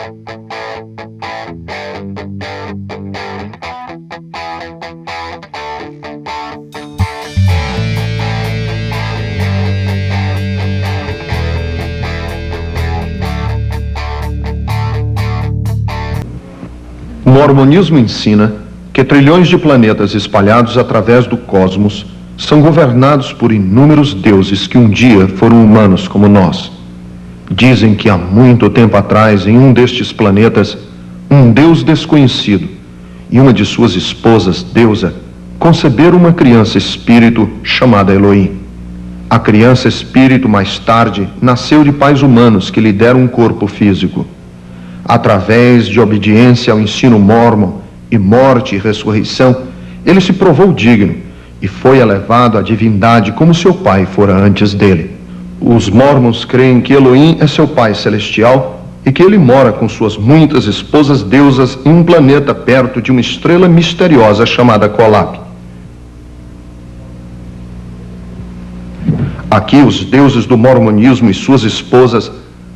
O mormonismo ensina que trilhões de planetas espalhados através do cosmos são governados por inúmeros deuses que um dia foram humanos como nós. Dizem que há muito tempo atrás, em um destes planetas, um deus desconhecido e uma de suas esposas, deusa, conceberam uma criança espírito chamada Elohim. A criança espírito, mais tarde, nasceu de pais humanos que lhe deram um corpo físico. Através de obediência ao ensino mórmon e morte e ressurreição, ele se provou digno e foi elevado à divindade como seu pai fora antes dele. Os mórmons creem que Elohim é seu pai celestial e que ele mora com suas muitas esposas deusas em um planeta perto de uma estrela misteriosa chamada Kolab. Aqui os deuses do mormonismo e suas esposas,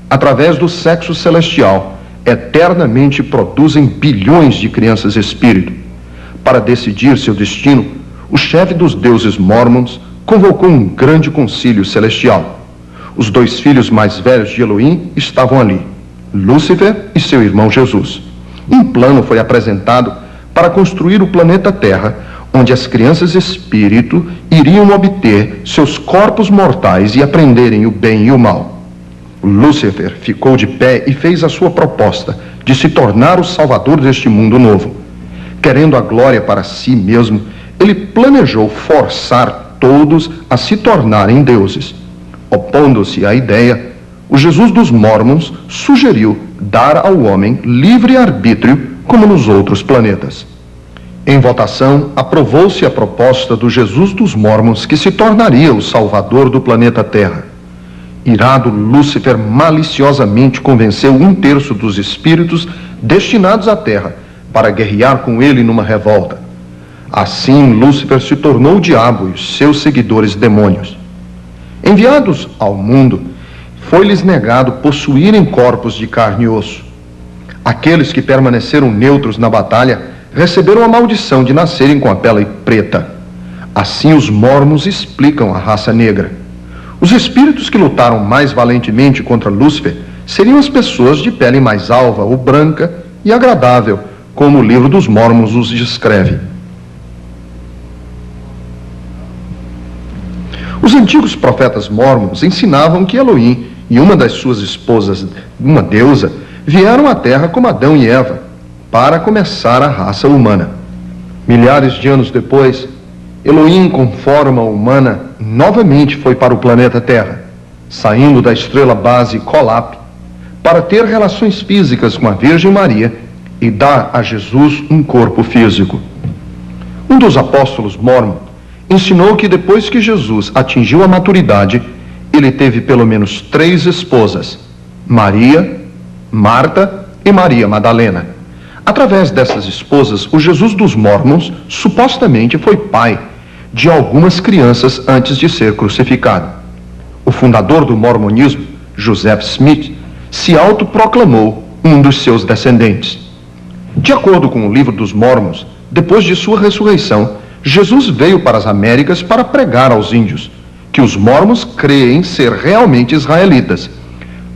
através do sexo celestial, eternamente produzem bilhões de crianças espírito. Para decidir seu destino, o chefe dos deuses mórmons convocou um grande concílio celestial. Os dois filhos mais velhos de Elohim estavam ali, Lúcifer e seu irmão Jesus. Um plano foi apresentado para construir o planeta Terra, onde as crianças espírito iriam obter seus corpos mortais e aprenderem o bem e o mal. Lúcifer ficou de pé e fez a sua proposta de se tornar o salvador deste mundo novo. Querendo a glória para si mesmo, ele planejou forçar todos a se tornarem deuses. Opondo-se à ideia, o Jesus dos Mórmons sugeriu dar ao homem livre arbítrio como nos outros planetas. Em votação, aprovou-se a proposta do Jesus dos Mórmons que se tornaria o salvador do planeta Terra. Irado, Lúcifer maliciosamente convenceu 1/3 dos espíritos destinados à Terra para guerrear com ele numa revolta. Assim, Lúcifer se tornou o diabo e os seus seguidores demônios. Enviados ao mundo, foi-lhes negado possuírem corpos de carne e osso. Aqueles que permaneceram neutros na batalha receberam a maldição de nascerem com a pele preta. Assim os mórmons explicam a raça negra. Os espíritos que lutaram mais valentemente contra Lúcifer seriam as pessoas de pele mais alva ou branca e agradável, como o livro dos Mórmons os descreve. Os antigos profetas mórmons ensinavam que Elohim e uma das suas esposas, uma deusa, vieram à Terra como Adão e Eva, para começar a raça humana. Milhares de anos depois, Elohim, com forma humana, novamente foi para o planeta Terra, saindo da estrela base Kolab, para ter relações físicas com a Virgem Maria e dar a Jesus um corpo físico. Um dos apóstolos mórmon ensinou que depois que Jesus atingiu a maturidade, ele teve pelo menos 3 esposas, Maria, Marta e Maria Madalena. Através dessas esposas, o Jesus dos Mórmons supostamente foi pai de algumas crianças antes de ser crucificado. O fundador do mormonismo, Joseph Smith, se autoproclamou um dos seus descendentes. De acordo com o livro dos Mórmons, depois de sua ressurreição, Jesus veio para as Américas para pregar aos índios, que os mórmons creem ser realmente israelitas.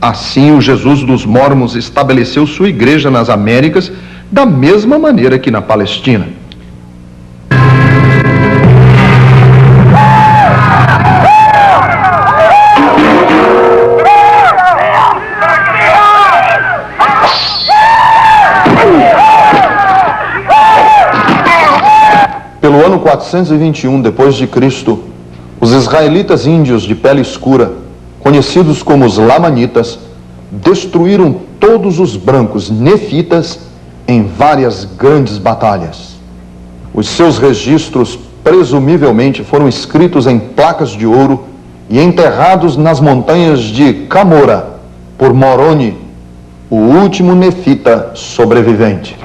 Assim, o Jesus dos Mórmons estabeleceu sua igreja nas Américas da mesma maneira que na Palestina. Pelo ano 421 depois de Cristo, os israelitas índios de pele escura, conhecidos como os lamanitas, destruíram todos os brancos nefitas em várias grandes batalhas. Os seus registros presumivelmente foram escritos em placas de ouro e enterrados nas montanhas de Camora por Moroni, o último nefita sobrevivente.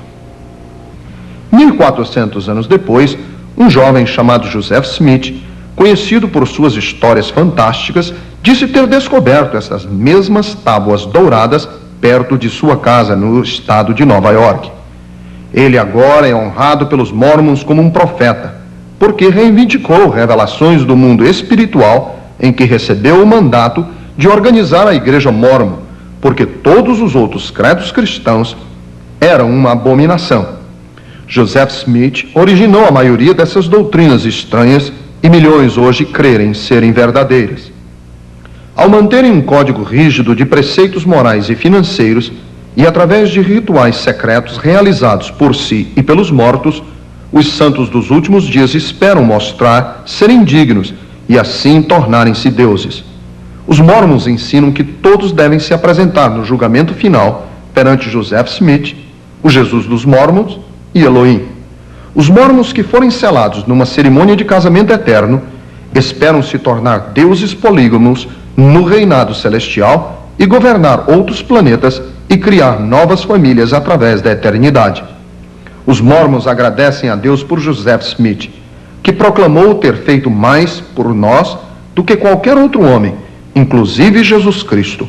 1400 anos depois, um jovem chamado Joseph Smith, conhecido por suas histórias fantásticas, disse ter descoberto essas mesmas tábuas douradas perto de sua casa no estado de Nova York. Ele agora é honrado pelos Mormons como um profeta, porque reivindicou revelações do mundo espiritual em que recebeu o mandato de organizar a Igreja Mórmon, porque todos os outros credos cristãos eram uma abominação. Joseph Smith originou a maioria dessas doutrinas estranhas e milhões hoje crerem serem verdadeiras. Ao manterem um código rígido de preceitos morais e financeiros e através de rituais secretos realizados por si e pelos mortos, os santos dos últimos dias esperam mostrar serem dignos e assim tornarem-se deuses. Os Mormons ensinam que todos devem se apresentar no julgamento final perante Joseph Smith, o Jesus dos Mormons e Elohim. Os Mormons que forem selados numa cerimônia de casamento eterno esperam se tornar deuses polígamos no reinado celestial e governar outros planetas e criar novas famílias através da eternidade. Os Mormons agradecem a Deus por Joseph Smith, que proclamou ter feito mais por nós do que qualquer outro homem, inclusive Jesus Cristo.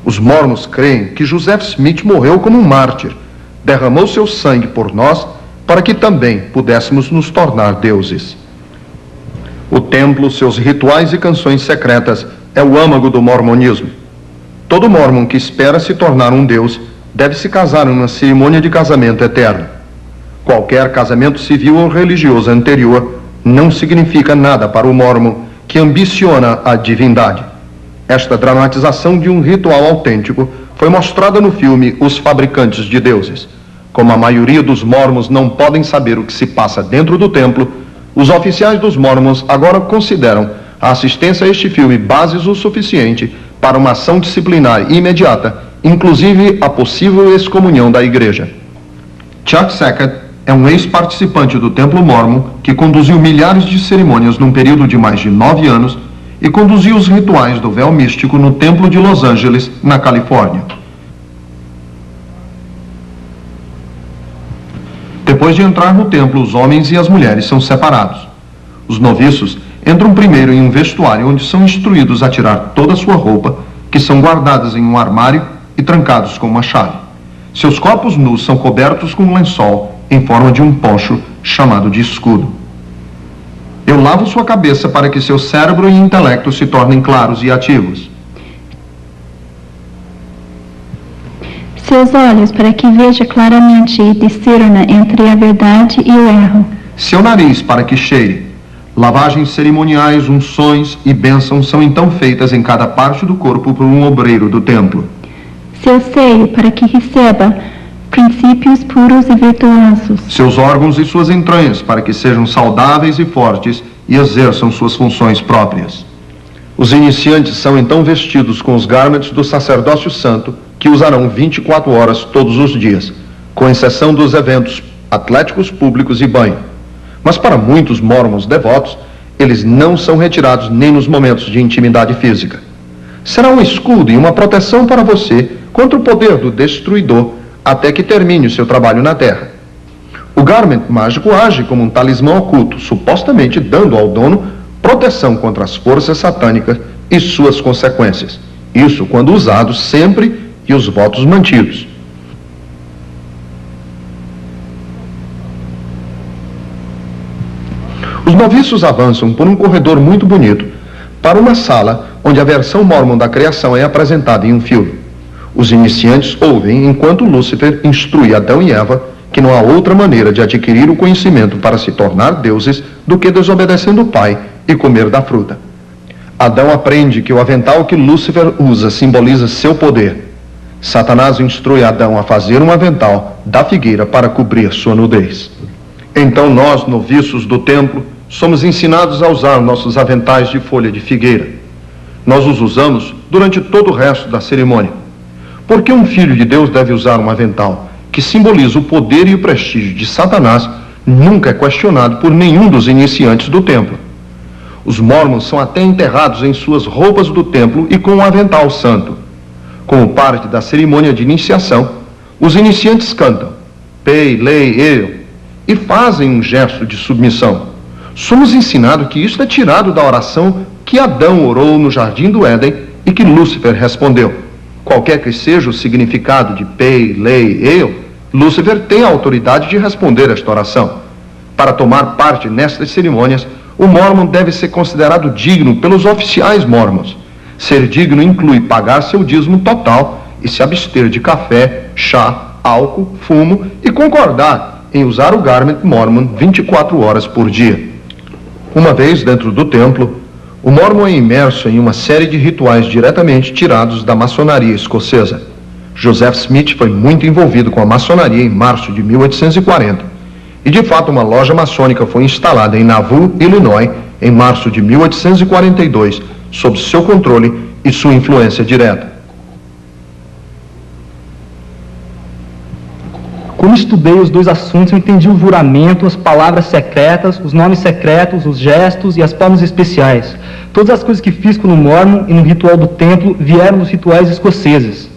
Os Mormons creem que Joseph Smith morreu como um mártir, derramou seu sangue por nós para que também pudéssemos nos tornar deuses. O templo, seus rituais e canções secretas é o âmago do mormonismo. Todo mormon que espera se tornar um deus deve se casar em uma cerimônia de casamento eterno. Qualquer casamento civil ou religioso anterior não significa nada para o mormon que ambiciona a divindade. Esta dramatização de um ritual autêntico foi mostrada no filme Os Fabricantes de Deuses. Como a maioria dos mormons não podem saber o que se passa dentro do templo, os oficiais dos mormons agora consideram a assistência a este filme bases o suficiente para uma ação disciplinar imediata, inclusive a possível excomunhão da igreja. Chuck Sackett é um ex-participante do Templo Mormon que conduziu milhares de cerimônias num período de mais de 9 anos e conduziu os rituais do véu místico no Templo de Los Angeles, na Califórnia. Depois de entrar no templo, os homens e as mulheres são separados. Os noviços entram primeiro em um vestuário onde são instruídos a tirar toda a sua roupa, que são guardadas em um armário e trancados com uma chave. Seus corpos nus são cobertos com um lençol em forma de um poncho chamado de escudo. Eu lavo sua cabeça para que seu cérebro e intelecto se tornem claros e ativos. Seus olhos para que veja claramente e discerna entre a verdade e o erro. Seu nariz para que cheire. Lavagens cerimoniais, unções e bênçãos são então feitas em cada parte do corpo por um obreiro do templo. Seu seio para que receba princípios puros e virtuosos. Seus órgãos e suas entranhas para que sejam saudáveis e fortes e exerçam suas funções próprias. Os iniciantes são então vestidos com os garments do sacerdócio santo, que usarão 24 horas todos os dias, com exceção dos eventos atléticos públicos e banho. Mas para muitos mormons devotos, eles não são retirados nem nos momentos de intimidade física. Será um escudo e uma proteção para você contra o poder do destruidor até que termine o seu trabalho na terra. O garment mágico age como um talismã oculto, supostamente dando ao dono proteção contra as forças satânicas e suas consequências. Isso quando usado sempre e os votos mantidos. Os noviços avançam por um corredor muito bonito para uma sala onde a versão mormon da criação é apresentada em um filme. Os iniciantes ouvem enquanto Lúcifer instrui Adão e Eva que não há outra maneira de adquirir o conhecimento para se tornar deuses do que desobedecendo o Pai e comer da fruta. Adão aprende que o avental que Lúcifer usa simboliza seu poder. Satanás instrui Adão a fazer um avental da figueira para cobrir sua nudez. Então nós, noviços do templo, somos ensinados a usar nossos aventais de folha de figueira. Nós os usamos durante todo o resto da cerimônia. Por que um filho de Deus deve usar um avental que simboliza o poder e o prestígio de Satanás nunca é questionado por nenhum dos iniciantes do templo. Os mormons são até enterrados em suas roupas do templo e com um avental santo. Como parte da cerimônia de iniciação, os iniciantes cantam Pei, Lei, Eu e fazem um gesto de submissão. Somos ensinados que isto é tirado da oração que Adão orou no Jardim do Éden e que Lúcifer respondeu. Qualquer que seja o significado de Pei, Lei, Eu, Lúcifer tem a autoridade de responder esta oração. Para tomar parte nestas cerimônias, o mórmon deve ser considerado digno pelos oficiais mórmons. Ser digno inclui pagar seu dízimo total e se abster de café, chá, álcool, fumo e concordar em usar o garment mormon 24 horas por dia. Uma vez dentro do templo, o mórmon é imerso em uma série de rituais diretamente tirados da maçonaria escocesa. Joseph Smith foi muito envolvido com a maçonaria em março de 1840. E de fato uma loja maçônica foi instalada em Nauvoo, Illinois, em março de 1842, sob seu controle e sua influência direta. Como estudei os dois assuntos, eu entendi o juramento, as palavras secretas, os nomes secretos, os gestos e as palmas especiais. Todas as coisas que fiz no mórmon e no ritual do templo vieram dos rituais escoceses.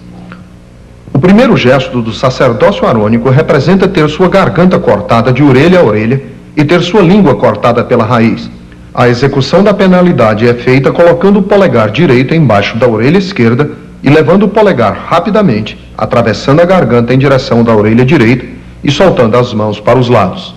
O primeiro gesto do sacerdócio arônico representa ter sua garganta cortada de orelha a orelha e ter sua língua cortada pela raiz. A execução da penalidade é feita colocando o polegar direito embaixo da orelha esquerda e levando o polegar rapidamente, atravessando a garganta em direção da orelha direita e soltando as mãos para os lados.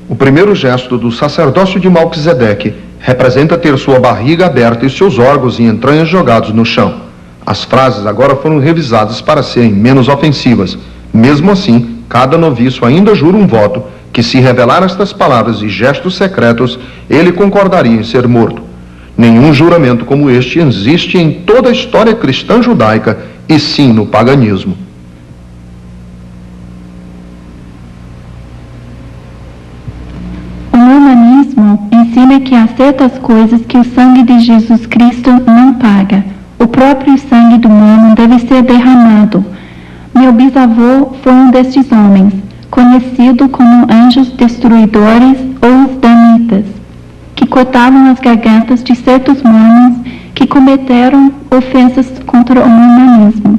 O primeiro gesto do sacerdócio de Melquisedeque representa ter sua barriga aberta e seus órgãos e entranhas jogados no chão. As frases agora foram revisadas para serem menos ofensivas. Mesmo assim, cada noviço ainda jura um voto que, se revelar estas palavras e gestos secretos, ele concordaria em ser morto. Nenhum juramento como este existe em toda a história cristã judaica, e sim no paganismo. O mormonismo ensina que há certas coisas que o sangue de Jesus Cristo não paga. O próprio sangue do mormon deve ser derramado. Meu bisavô foi um destes homens, conhecido como anjos destruidores ou os danitas, que cortavam as gargantas de certos mormons que cometeram ofensas contra o mormonismo.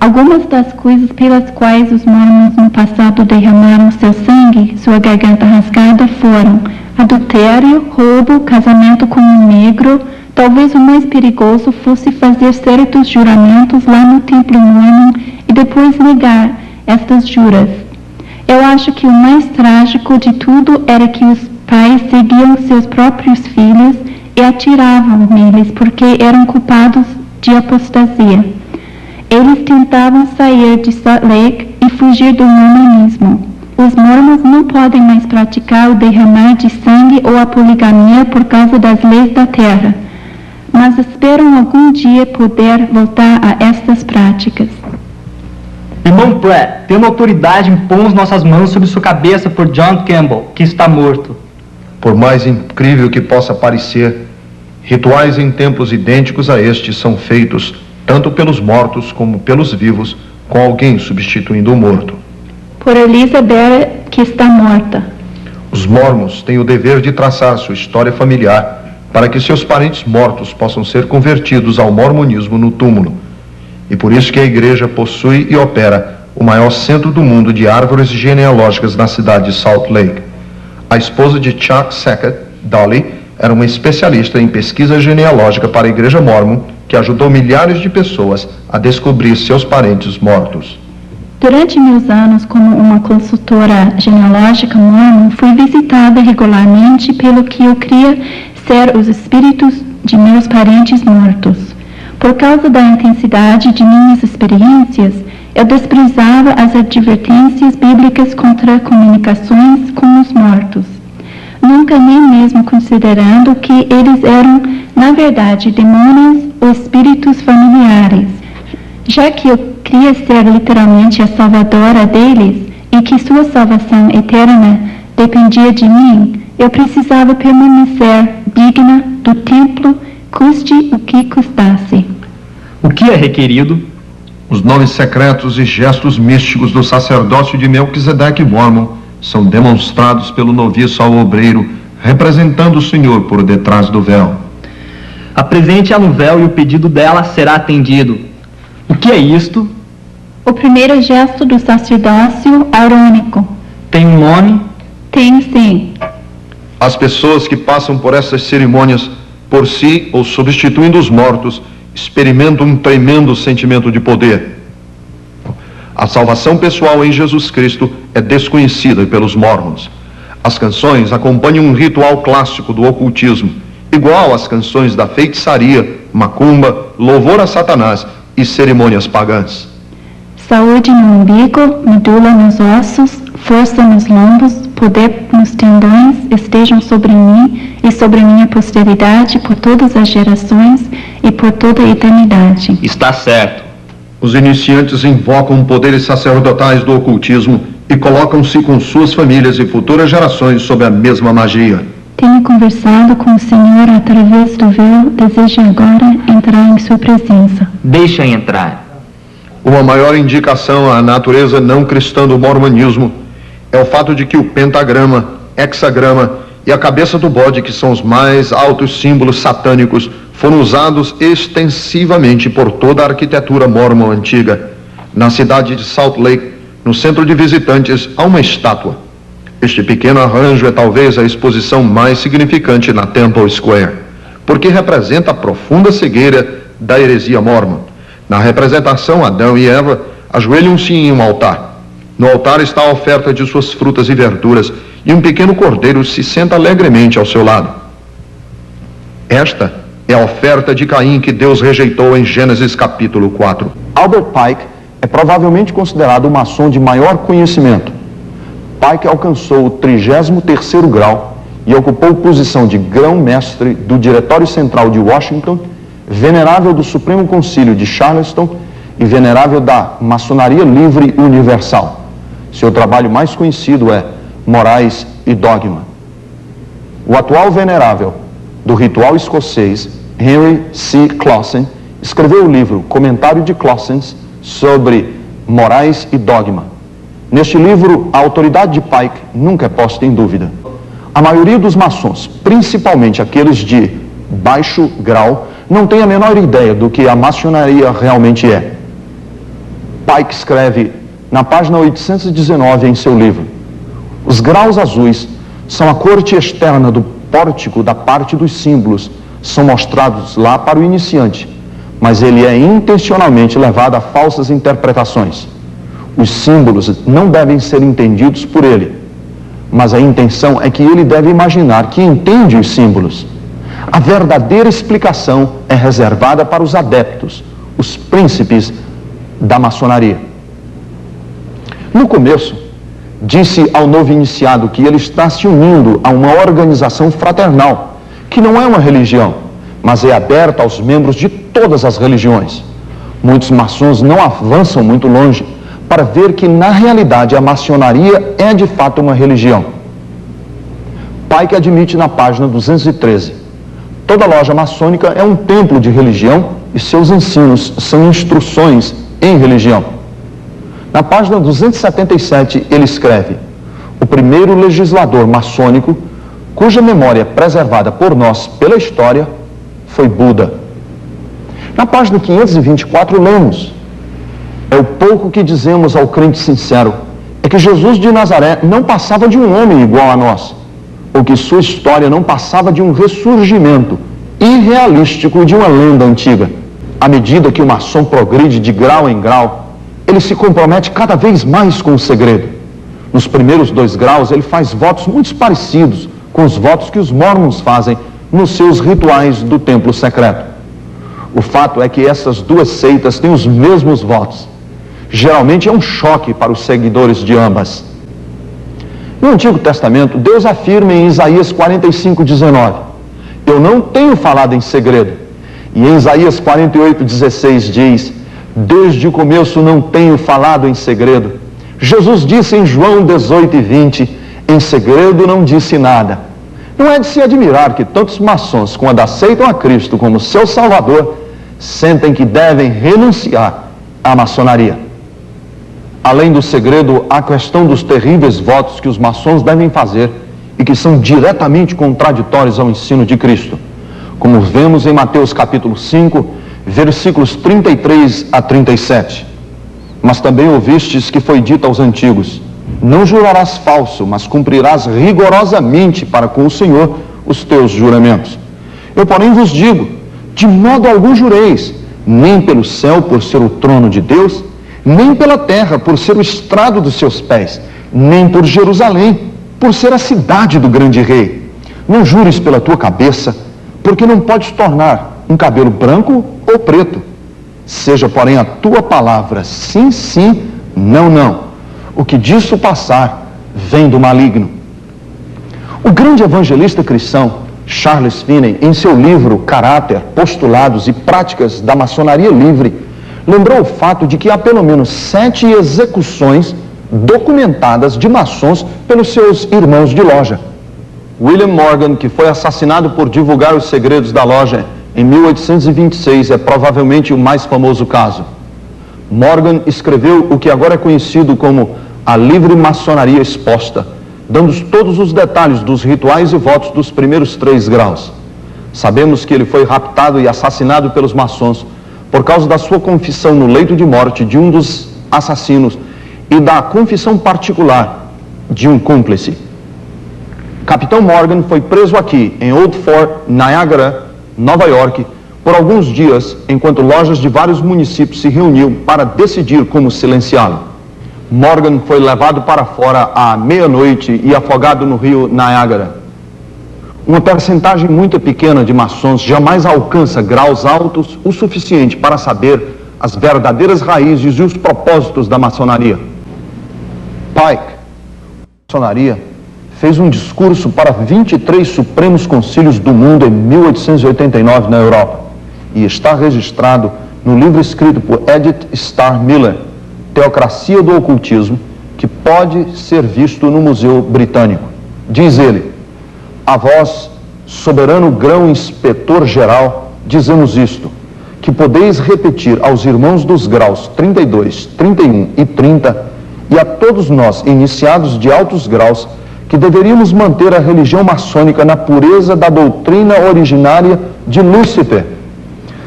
Algumas das coisas pelas quais os mormons no passado derramaram seu sangue, sua garganta rasgada, foram adultério, roubo, casamento com um negro. Talvez o mais perigoso fosse fazer certos juramentos lá no templo mormon e depois negar estas juras. Eu acho que o mais trágico de tudo era que os pais seguiam seus próprios filhos e atiravam neles porque eram culpados de apostasia. Eles tentavam sair de Salt Lake e fugir do mormonismo. Os mormons não podem mais praticar o derramar de sangue ou a poligamia por causa das leis da terra, mas esperam algum dia poder voltar a estas práticas. Irmão Pratt, tendo autoridade, impomos nossas mãos sobre sua cabeça por John Campbell, que está morto. Por mais incrível que possa parecer, rituais em templos idênticos a estes são feitos tanto pelos mortos como pelos vivos, com alguém substituindo o morto. Por Elizabeth, que está morta. Os mormons têm o dever de traçar sua história familiar para que seus parentes mortos possam ser convertidos ao mormonismo no túmulo. E por isso que a igreja possui e opera o maior centro do mundo de árvores genealógicas na cidade de Salt Lake. A esposa de Chuck Sackett, Dolly, era uma especialista em pesquisa genealógica para a igreja mormon, que ajudou milhares de pessoas a descobrir seus parentes mortos. Durante meus anos como uma consultora genealógica mormon, fui visitada regularmente pelo que eu cria ser os espíritos de meus parentes mortos. Por causa da intensidade de minhas experiências, eu desprezava as advertências bíblicas contra comunicações com os mortos, nunca nem mesmo considerando que eles eram, na verdade, demônios ou espíritos familiares. Já que eu queria ser literalmente a salvadora deles e que sua salvação eterna dependia de mim, eu precisava permanecer digna do templo, custe o que custasse. O que é requerido? Os nomes secretos e gestos místicos do sacerdócio de Melquisedeque Mormon são demonstrados pelo noviço ao obreiro, representando o Senhor por detrás do véu. Apresente-a no véu e o pedido dela será atendido. O que é isto? O primeiro gesto do sacerdócio arônico. Tem um nome? Tem sim. As pessoas que passam por essas cerimônias, por si ou substituindo os mortos, experimento um tremendo sentimento de poder. A salvação pessoal em Jesus Cristo é desconhecida pelos mórmons. As canções acompanham um ritual clássico do ocultismo, igual às canções da feitiçaria, macumba, louvor a Satanás e cerimônias pagãs. Saúde no umbigo, medula nos ossos, força nos lombos, poder nos tendões, estejam sobre mim e sobre minha posteridade por todas as gerações e por toda a eternidade. Está certo. Os iniciantes invocam poderes sacerdotais do ocultismo e colocam-se com suas famílias e futuras gerações sob a mesma magia. Tenho conversado com o Senhor através do véu, desejo agora entrar em sua presença. Deixa entrar. Uma maior indicação à natureza não cristã do mormonismo é o fato de que o pentagrama, hexagrama e a cabeça do bode, que são os mais altos símbolos satânicos, foram usados extensivamente por toda a arquitetura mórmon antiga. Na cidade de Salt Lake, no centro de visitantes, há uma estátua. Este pequeno arranjo é talvez a exposição mais significante na Temple Square, porque representa a profunda cegueira da heresia mórmon. Na representação, Adão e Eva ajoelham-se em um altar. No altar está a oferta de suas frutas e verduras, e um pequeno cordeiro se senta alegremente ao seu lado. Esta é a oferta de Caim que Deus rejeitou em Gênesis capítulo 4. Albert Pike é provavelmente considerado o maçom de maior conhecimento. Pike alcançou o 33º grau e ocupou posição de grão-mestre do Diretório Central de Washington, venerável do Supremo Concílio de Charleston e venerável da Maçonaria Livre Universal. Seu trabalho mais conhecido é Morais e Dogma. O atual venerável do ritual escocês, Henry C. Clausen, escreveu o livro Comentário de Clausen sobre Morais e Dogma. Neste livro, a autoridade de Pike nunca é posta em dúvida. A maioria dos maçons, principalmente aqueles de baixo grau, não tem a menor ideia do que a maçonaria realmente é. Pike escreve na página 819 em seu livro: os graus azuis são a corte externa do pórtico da parte dos símbolos, são mostrados lá para o iniciante, mas ele é intencionalmente levado a falsas interpretações. Os símbolos não devem ser entendidos por ele, mas a intenção é que ele deve imaginar que entende os símbolos. A verdadeira explicação é reservada para os adeptos, os príncipes da maçonaria. No começo, disse ao novo iniciado que ele está se unindo a uma organização fraternal, que não é uma religião, mas é aberta aos membros de todas as religiões. Muitos maçons não avançam muito longe para ver que, na realidade, a maçonaria é de fato uma religião. Pike admite na página 213: toda loja maçônica é um templo de religião e seus ensinos são instruções em religião. Na página 277, ele escreve: o primeiro legislador maçônico, cuja memória é preservada por nós pela história, foi Buda. Na página 524, lemos: é o pouco que dizemos ao crente sincero, é que Jesus de Nazaré não passava de um homem igual a nós, ou que sua história não passava de um ressurgimento irrealístico de uma lenda antiga. À medida que o maçom progride de grau em grau, ele se compromete cada vez mais com o segredo. Nos primeiros 2 graus, ele faz votos muito parecidos com os votos que os mórmons fazem nos seus rituais do templo secreto. O fato é que essas duas seitas têm os mesmos votos. Geralmente é um choque para os seguidores de ambas. No Antigo Testamento, Deus afirma em Isaías 45:19: eu não tenho falado em segredo. E em Isaías 48:16 diz: desde o começo não tenho falado em segredo. Jesus disse em João 18:20: em segredo não disse nada. Não é de se admirar que tantos maçons, quando aceitam a Cristo como seu Salvador, sentem que devem renunciar à maçonaria. Além do segredo, há a questão dos terríveis votos que os maçons devem fazer e que são diretamente contraditórios ao ensino de Cristo, como vemos em Mateus capítulo 5, versículos 33 a 37. Mas também ouvistes que foi dito aos antigos: não jurarás falso, mas cumprirás rigorosamente para com o Senhor os teus juramentos. Eu, porém, vos digo: de modo algum jureis, nem pelo céu por ser o trono de Deus, nem pela terra por ser o estrado dos seus pés, nem por Jerusalém por ser a cidade do grande rei. Não jures pela tua cabeça, porque não podes tornar um cabelo branco ou preto. Seja, porém, a tua palavra sim, sim, não, não. O que disso passar vem do maligno. O grande evangelista cristão Charles Finney, em seu livro Caráter, Postulados e Práticas da Maçonaria Livre, lembrou o fato de que há pelo menos 7 execuções documentadas de maçons pelos seus irmãos de loja. William Morgan, que foi assassinado por divulgar os segredos da loja em 1826, é provavelmente o mais famoso caso. Morgan escreveu o que agora é conhecido como a Livre Maçonaria Exposta, dando todos os detalhes dos rituais e votos dos primeiros 3 graus. Sabemos que ele foi raptado e assassinado pelos maçons por causa da sua confissão no leito de morte de um dos assassinos e da confissão particular de um cúmplice. Capitão Morgan foi preso aqui, em Old Fort, Niagara, Nova York, por alguns dias, enquanto lojas de vários municípios se reuniam para decidir como silenciá-lo. Morgan foi levado para fora à meia-noite e afogado no rio Niagara. Uma percentagem muito pequena de maçons jamais alcança graus altos o suficiente para saber as verdadeiras raízes e os propósitos da maçonaria. Pike, maçonaria, fez um discurso para 23 Supremos Concílios do Mundo em 1889 na Europa e está registrado no livro escrito por Edith Starr Miller, Teocracia do Ocultismo, que pode ser visto no Museu Britânico. Diz ele: a vós, soberano grão-inspetor-geral, dizemos isto, que podeis repetir aos irmãos dos graus 32, 31 e 30 e a todos nós, iniciados de altos graus, que deveríamos manter a religião maçônica na pureza da doutrina originária de Lúcifer.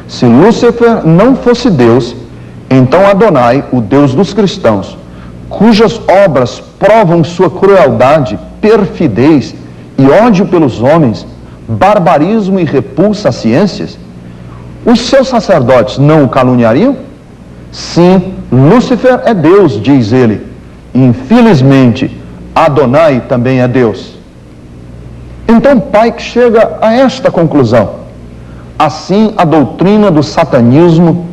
Se Lúcifer não fosse Deus, então Adonai, o Deus dos cristãos, cujas obras provam sua crueldade, perfidez e ódio pelos homens, barbarismo e repulsa às ciências, os seus sacerdotes não o caluniariam? Sim, Lúcifer é Deus, diz ele. Infelizmente, Adonai também é Deus. Então Pike chega a esta conclusão. Assim, a doutrina do satanismo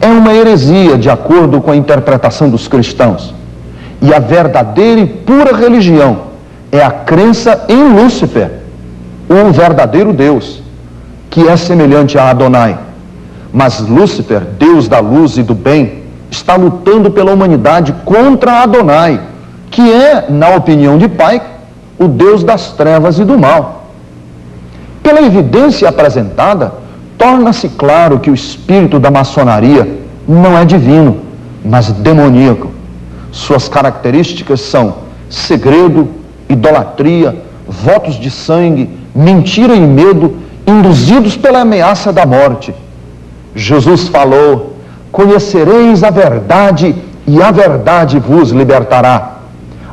é uma heresia de acordo com a interpretação dos cristãos. E a verdadeira e pura religião é a crença em Lúcifer, o verdadeiro Deus, que é semelhante a Adonai. Mas Lúcifer, Deus da luz e do bem, está lutando pela humanidade contra Adonai, que é, na opinião de Pike, o Deus das trevas e do mal. Pela evidência apresentada, torna-se claro que o espírito da maçonaria não é divino, mas demoníaco. Suas características são segredo, idolatria, votos de sangue, mentira e medo, induzidos pela ameaça da morte. Jesus falou: conhecereis a verdade e a verdade vos libertará.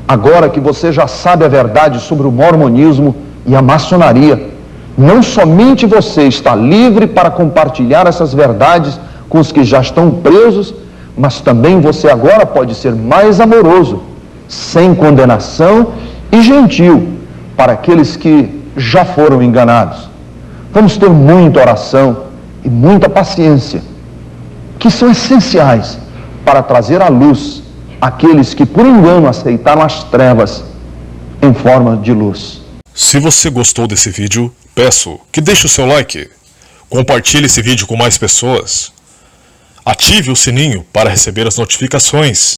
Agora que você já sabe a verdade sobre o mormonismo e a maçonaria, não somente você está livre para compartilhar essas verdades com os que já estão presos, mas também você agora pode ser mais amoroso, sem condenação e gentil para aqueles que já foram enganados. Vamos ter muita oração e muita paciência, que são essenciais para trazer à luz aqueles que por engano aceitaram as trevas em forma de luz. Se você gostou desse vídeo, peço que deixe o seu like, compartilhe esse vídeo com mais pessoas, ative o sininho para receber as notificações